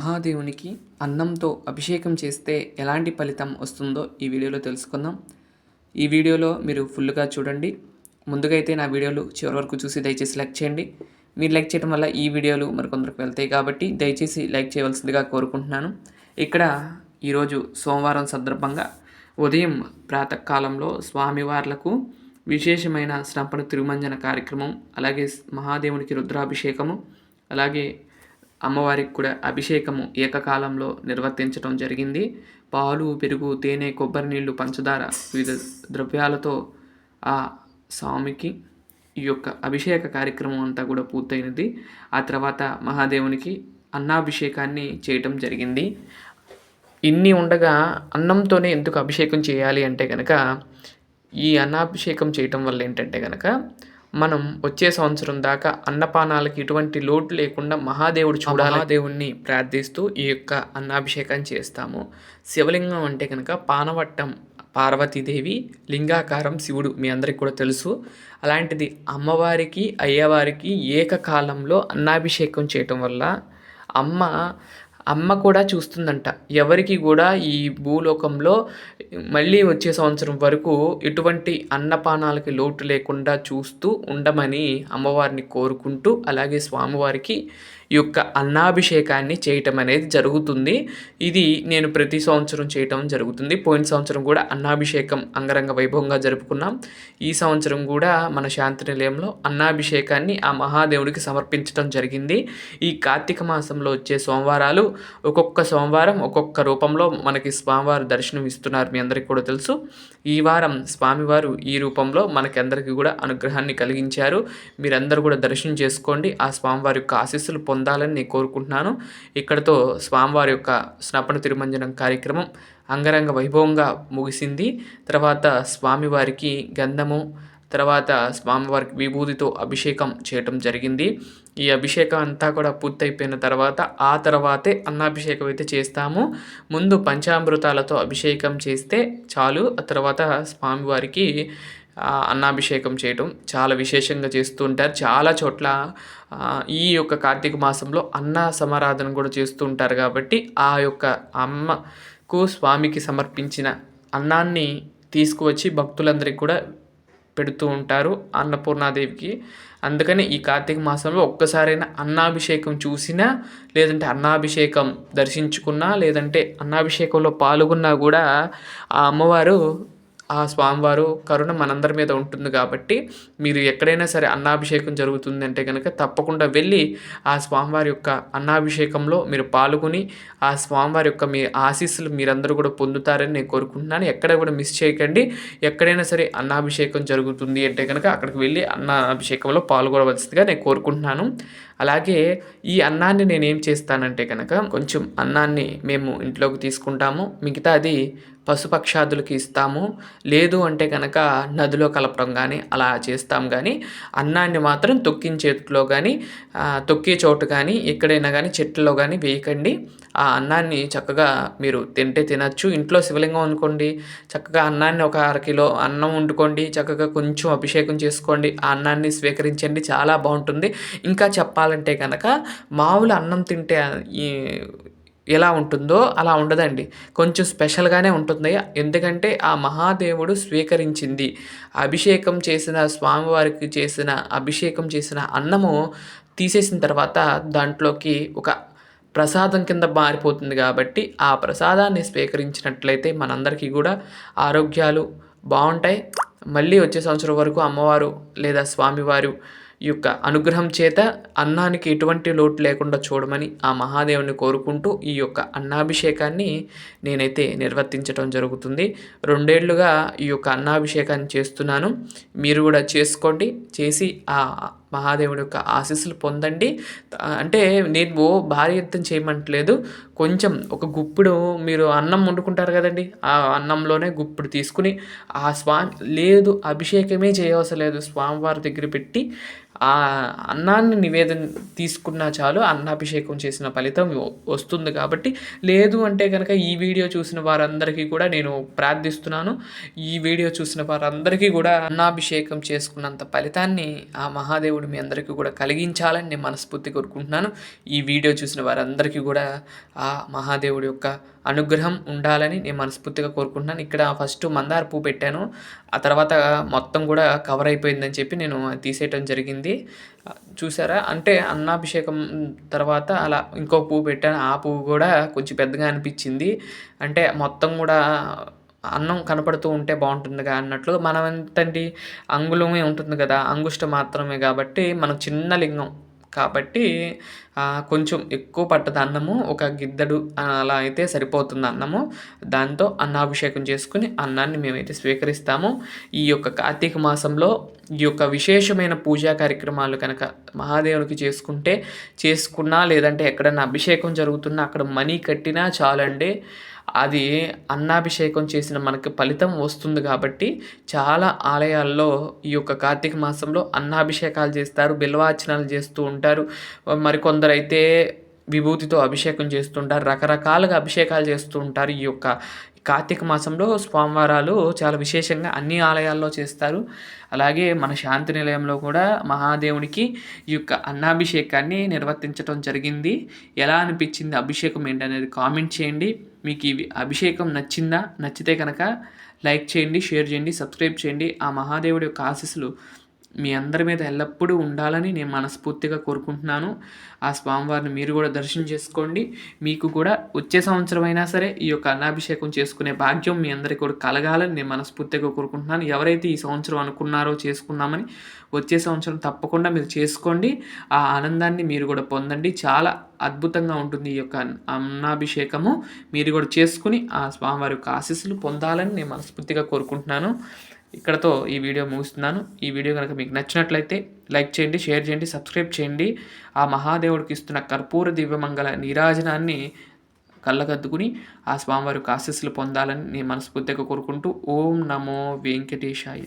మహాదేవునికి అన్నంతో అభిషేకం చేస్తే ఎలాంటి ఫలితం వస్తుందో ఈ వీడియోలో తెలుసుకుందాం. ఈ వీడియోలో మీరు ఫుల్గా చూడండి. ముందుగా అయితే నా వీడియోలు చివరి వరకు చూసి దయచేసి లైక్ చేయండి. మీరు లైక్ చేయడం వల్ల ఈ వీడియోలు మరికొందరికి వెళ్తాయి కాబట్టి దయచేసి లైక్ చేయవలసిందిగా కోరుకుంటున్నాను. ఇక్కడ ఈరోజు సోమవారం సందర్భంగా ఉదయం ప్రాతకాలంలో స్వామివార్లకు విశేషమైన స్నపన తిరుమంజన కార్యక్రమం, అలాగే మహాదేవునికి రుద్రాభిషేకము, అలాగే అమ్మవారికి కూడా అభిషేకము ఏకకాలంలో నిర్వర్తించడం జరిగింది. పాలు, పెరుగు, తేనె, కొబ్బరి నీళ్లు, పంచదార వివిధ ద్రవ్యాలతో ఆ స్వామికి ఈ యొక్క అభిషేక కార్యక్రమం అంతా కూడా పూర్తయినది. ఆ తర్వాత మహాదేవునికి అన్నాభిషేకాన్ని చేయటం జరిగింది. ఇన్ని ఉండగా అన్నంతోనే ఎందుకు అభిషేకం చేయాలి అంటే కనుక, ఈ అన్నాభిషేకం చేయటం వల్ల ఏంటంటే కనుక మనం వచ్చే సంవత్సరం దాకా అన్నపానాలకి ఎటువంటి లోటు లేకుండా మహాదేవుడు మహాదేవుణ్ణి ప్రార్థిస్తూ ఈ యొక్క అన్నాభిషేకాన్ని చేస్తాము. శివలింగం అంటే కనుక పానవట్టం పార్వతీదేవి, లింగాకారం శివుడు మీ అందరికీ కూడా తెలుసు. అలాంటిది అమ్మవారికి అయ్యవారికి ఏకకాలంలో అన్నాభిషేకం చేయటం వల్ల అమ్మ కూడా చూస్తుందంట. ఎవరికి కూడా ఈ భూలోకంలో మళ్ళీ వచ్చే సంవత్సరం వరకు ఎటువంటి అన్నపానాలకి లోటు లేకుండా చూస్తూ ఉండమని అమ్మవారిని కోరుకుంటూ, అలాగే స్వామివారికి ఈ యొక్క అన్నాభిషేకాన్ని చేయటం అనేది జరుగుతుంది. ఇది నేను ప్రతి సంవత్సరం చేయటం జరుగుతుంది. పోయిన సంవత్సరం కూడా అన్నాభిషేకం అంగరంగ వైభవంగా జరుపుకున్నాం. ఈ సంవత్సరం కూడా మన శాంతి నిలయంలో అన్నాభిషేకాన్ని ఆ మహాదేవుడికి సమర్పించడం జరిగింది. ఈ కార్తీక మాసంలో వచ్చే సోమవారాలు ఒక్కొక్క సోమవారం ఒక్కొక్క రూపంలో మనకి స్వామివారు దర్శనం ఇస్తున్నారు, మీ అందరికీ కూడా తెలుసు. ఈ వారం స్వామివారు ఈ రూపంలో మనకందరికీ కూడా అనుగ్రహాన్ని కలిగించారు. మీరందరూ కూడా దర్శనం చేసుకోండి. ఆ స్వామివారి యొక్క ఆశీస్సులు పొందాలని నేను కోరుకుంటున్నాను. ఇక్కడతో స్వామివారి యొక్క స్నపన తిరుమంజనం కార్యక్రమం అంగరంగ వైభవంగా ముగిసింది. తర్వాత స్వామివారికి గంధము, తర్వాత స్వామివారికి విభూతితో అభిషేకం చేయటం జరిగింది. ఈ అభిషేకం అంతా కూడా పూర్తయిపోయిన తర్వాత ఆ తర్వాతే అన్నాభిషేకం అయితే చేస్తాము. ముందు పంచామృతాలతో అభిషేకం చేస్తే చాలు. ఆ తర్వాత స్వామివారికి అన్నాభిషేకం చేయటం చాలా విశేషంగా చేస్తూ ఉంటారు. చాలా చోట్ల ఈ యొక్క కార్తీక మాసంలో అన్న సమారాధన కూడా చేస్తూ ఉంటారు. కాబట్టి ఆ యొక్క అమ్మకు స్వామికి సమర్పించిన అన్నాన్ని తీసుకువచ్చి భక్తులందరికీ కూడా పెడుతూ ఉంటారు, అన్నపూర్ణాదేవికి. అందుకని ఈ కార్తీక మాసంలో ఒక్కసారైనా అన్నాభిషేకం చూసినా, లేదంటే అన్నాభిషేకం దర్శించుకున్నా, లేదంటే అన్నాభిషేకంలో పాల్గొన్నా కూడా ఆ అమ్మవారు, ఆ స్వామివారు కరుణ మనందరి మీద ఉంటుంది. కాబట్టి మీరు ఎక్కడైనా సరే అన్నాభిషేకం జరుగుతుందంటే కనుక తప్పకుండా వెళ్ళి ఆ స్వామివారి యొక్క అన్నాభిషేకంలో మీరు పాల్గొని ఆ స్వామివారి యొక్క మీ ఆశీస్సులు మీరందరూ కూడా పొందుతారని నేను కోరుకుంటున్నాను. ఎక్కడ కూడా మిస్ చేయకండి. ఎక్కడైనా సరే అన్నాభిషేకం జరుగుతుంది అంటే కనుక అక్కడికి వెళ్ళి అన్నాభిషేకంలో పాల్గొనవలసిందిగా నేను కోరుకుంటున్నాను. అలాగే ఈ అన్నాన్ని నేనేం చేస్తానంటే కనుక, కొంచెం అన్నాన్ని మేము ఇంట్లోకి తీసుకుంటాము, మిగతా అది పశుపక్షాదులకి ఇస్తాము. లేదు అంటే కనుక నదిలో కలపడం కానీ అలా చేస్తాం. కానీ అన్నాన్ని మాత్రం తొక్కించేట్లో కానీ తొక్కే చోటు కానీ ఎక్కడైనా కానీ చెట్లలో కానీ వేయకండి. ఆ అన్నాన్ని చక్కగా మీరు తింటే తినచ్చు. ఇంట్లో శివలింగం అనుకోండి, చక్కగా అన్నాన్ని ఒక అరకిలో అన్నం వండుకోండి, చక్కగా కొంచెం అభిషేకం చేసుకోండి, ఆ అన్నాన్ని స్వీకరించండి, చాలా బాగుంటుంది. ఇంకా చెప్పాలంటే కనుక మామూలు అన్నం తింటే ఎలా ఉంటుందో అలా ఉండదండి, కొంచెం స్పెషల్గానే ఉంటుంది. ఎందుకంటే ఆ మహాదేవుడు స్వీకరించింది అభిషేకం చేసిన స్వామివారికి చేసిన అభిషేకం చేసిన అన్నము తీసేసిన తర్వాత దాంట్లోకి ఒక ప్రసాదం కింద మారిపోతుంది. కాబట్టి ఆ ప్రసాదాన్ని స్వీకరించినట్లయితే మనందరికీ కూడా ఆరోగ్యాలు బాగుంటాయి. మళ్ళీ వచ్చే సంవత్సరం వరకు అమ్మవారు లేదా స్వామివారు ఈ యొక్క అనుగ్రహం చేత అన్నానికి ఎటువంటి లోటు లేకుండా చూడమని ఆ మహాదేవుని కోరుకుంటూ ఈ యొక్క అన్నాభిషేకాన్ని నేనైతే నిర్వర్తించడం జరుగుతుంది. 2 ఏళ్లుగా ఈ యొక్క అన్నాభిషేకాన్ని చేస్తున్నాను. మీరు కూడా చేసుకోండి. చేసి ఆ మహాదేవుడి యొక్క ఆశీస్సులు పొందండి. అంటే నేను భారీ ఎత్తున చేయమంటలేదు, కొంచెం ఒక గుప్పుడు మీరు అన్నం వండుకుంటారు కదండి, ఆ అన్నంలోనే గుప్పుడు తీసుకుని ఆ లేదు అభిషేకమే చేయవలసిన లేదు, స్వామివారి దగ్గర పెట్టి ఆ అన్నాన్ని నివేదన తీసుకున్నా చాలు అన్నాభిషేకం చేసిన ఫలితం వస్తుంది కాబట్టి, లేదు అంటే గనక ఈ వీడియో చూసిన వారందరికీ కూడా నేను ప్రార్థిస్తున్నాను. ఈ వీడియో చూసిన వారందరికీ కూడా అన్నాభిషేకం చేసుకున్నంత ఫలితాన్ని ఆ మహాదేవుడు మీ అందరికీ కూడా కలిగించాలని నేను మనస్ఫూర్తిగా కోరుకుంటున్నాను. ఈ వీడియో చూసిన వారందరికీ కూడా ఆ మహాదేవుడి యొక్క అనుగ్రహం ఉండాలని నేను మనస్ఫూర్తిగా కోరుకుంటున్నాను. ఇక్కడ ఫస్ట్ మందార పువ్వు పెట్టాను. ఆ తర్వాత మొత్తం కూడా కవర్ అయిపోయిందని చెప్పి నేను తీసేయటం జరిగింది. చూసారా? అంటే అన్నాభిషేకం తర్వాత అలా ఇంకో పువ్వు పెట్టాను. ఆ పువ్వు కూడా కొంచెం పెద్దగా అనిపించింది. అంటే మొత్తం కూడా అన్నం కనపడుతూ ఉంటే బాగుంటుందిగా అన్నట్లు. మనం ఎంతండి అంగుళమే ఉంటుంది కదా, అంగుష్టం మాత్రమే కాబట్టి మనం చిన్న లింగం కాబట్టి కొంచెం ఎక్కువ పట్టదు అన్నము. ఒక గిద్దెడు అలా అయితే సరిపోతుంది అన్నము. దాంతో అన్నాభిషేకం చేసుకుని అన్నాన్ని మేమైతే స్వీకరిస్తాము. ఈ యొక్క కార్తీక మాసంలో ఈ యొక్క విశేషమైన పూజా కార్యక్రమాలు కనుక మహాదేవునికి చేసుకున్నా లేదంటే ఎక్కడన్నా అభిషేకం జరుగుతున్నా అక్కడ మనీ కట్టినా చాలండి. అది అన్నాభిషేకం చేసిన మనకి ఫలితం వస్తుంది కాబట్టి చాలా ఆలయాల్లో ఈ యొక్క కార్తీక మాసంలో అన్నాభిషేకాలు చేస్తారు, బిల్వార్చనలు చేస్తూ ఉంటారు. మరికొందరైతే విభూతితో అభిషేకం చేస్తుంటారు. రకరకాలుగా అభిషేకాలు చేస్తూ ఉంటారు. ఈ యొక్క కార్తీక మాసంలో స్వామివారాలు చాలా విశేషంగా అన్ని ఆలయాల్లో చేస్తారు. అలాగే మన శాంతి నిలయంలో కూడా మహాదేవునికి ఈ యొక్క అన్నాభిషేకాన్ని నిర్వర్తించడం జరిగింది. ఎలా అనిపించింది అభిషేకం ఏంటనేది కామెంట్ చేయండి. మీకు ఈ అభిషేకం నచ్చిందా? నచ్చితే కనుక లైక్ చేయండి, షేర్ చేయండి, సబ్స్క్రైబ్ చేయండి. ఆ మహాదేవుడి యొక్క ఆశీస్సులు మీ అందరి మీద ఎల్లప్పుడూ ఉండాలని నేను మనస్ఫూర్తిగా కోరుకుంటున్నాను. ఆ స్వామివారిని మీరు కూడా దర్శనం చేసుకోండి. మీకు కూడా వచ్చే సంవత్సరం అయినా సరే ఈ యొక్క అన్నాభిషేకం చేసుకునే భాగ్యం మీ అందరికీ కూడా కలగాలని నేను మనస్ఫూర్తిగా కోరుకుంటున్నాను. ఎవరైతే ఈ సంవత్సరం అనుకున్నారో చేసుకుందామని, వచ్చే సంవత్సరం తప్పకుండా మీరు చేసుకోండి. ఆ ఆనందాన్ని మీరు కూడా పొందండి. చాలా అద్భుతంగా ఉంటుంది ఈ యొక్క అన్నాభిషేకము. మీరు కూడా చేసుకుని ఆ స్వామివారి యొక్క ఆశీస్సులు పొందాలని నేను మనస్ఫూర్తిగా కోరుకుంటున్నాను. ఇక్కడతో ఈ వీడియో ముగిస్తున్నాను. ఈ వీడియో కనుక మీకు నచ్చినట్లయితే లైక్ చేయండి, షేర్ చేయండి, సబ్స్క్రైబ్ చేయండి. ఆ మహాదేవుడికి ఇస్తున్న కర్పూర దివ్యమంగళ నీరాజనాన్ని కళ్ళకద్దుకుని ఆ స్వామివారి ఆశీస్సులు పొందాలని నేను మనస్ఫూర్తిగా కోరుకుంటూ ఓం నమో వెంకటేశాయ.